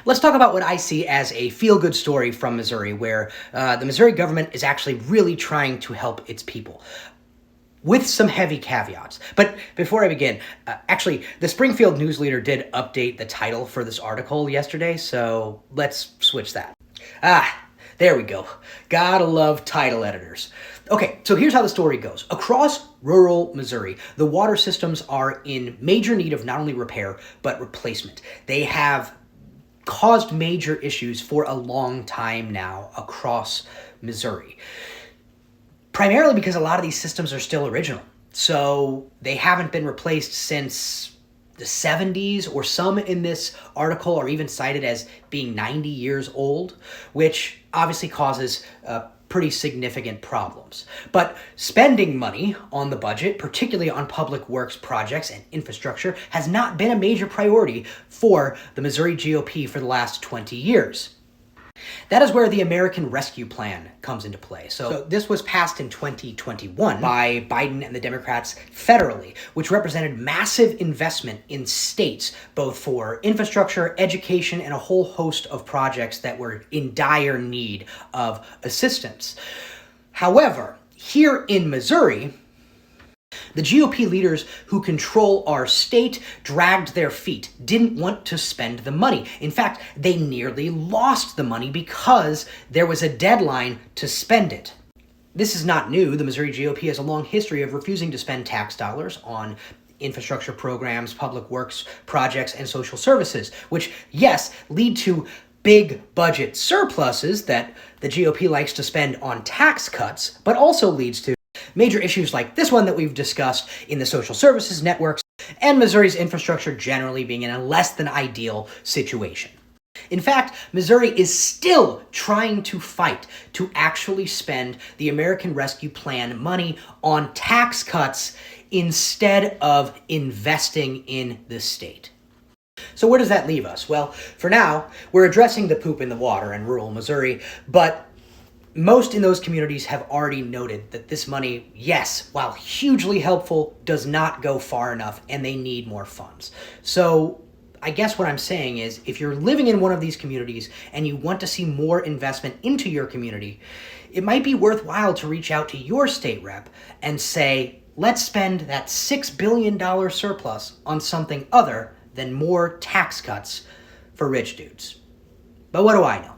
Let's talk about what I see as a feel-good story from Missouri, where the Missouri government is actually really trying to help its people, with some heavy caveats. But before I begin, actually, the Springfield News Leader did update the title for this article yesterday, so let's switch that. There we go. Gotta love title editors. Okay, so here's how the story goes. Across rural Missouri, the water systems are in major need of not only repair, but replacement. They have caused major issues for a long time now across Missouri. Primarily because a lot of these systems are still original. So they haven't been replaced since the 70s, or some in this article are even cited as being 90 years old, which obviously causes pretty significant problems. But spending money on the budget, particularly on public works projects and infrastructure, has not been a major priority for the Missouri GOP for the last 20 years. That is where the American Rescue Plan comes into play. So this was passed in 2021 by Biden and the Democrats federally, which represented massive investment in states, both for infrastructure, education, and a whole host of projects that were in dire need of assistance. However, here in Missouri, the GOP leaders who control our state dragged their feet, didn't want to spend the money. In fact, they nearly lost the money because there was a deadline to spend it. This is not new. The Missouri GOP has a long history of refusing to spend tax dollars on infrastructure programs, public works projects, and social services, which, yes, lead to big budget surpluses that the GOP likes to spend on tax cuts, but also leads to major issues like this one that we've discussed in the social services networks, and Missouri's infrastructure generally being in a less than ideal situation. In fact, Missouri is still trying to fight to actually spend the American Rescue Plan money on tax cuts instead of investing in the state. So where does that leave us? Well, for now, we're addressing the poop in the water in rural Missouri, but most in those communities have already noted that this money, yes, while hugely helpful, does not go far enough, and they need more funds. So I guess what I'm saying is, if you're living in one of these communities and you want to see more investment into your community, it might be worthwhile to reach out to your state rep and say, let's spend that $6 billion surplus on something other than more tax cuts for rich dudes. But what do I know?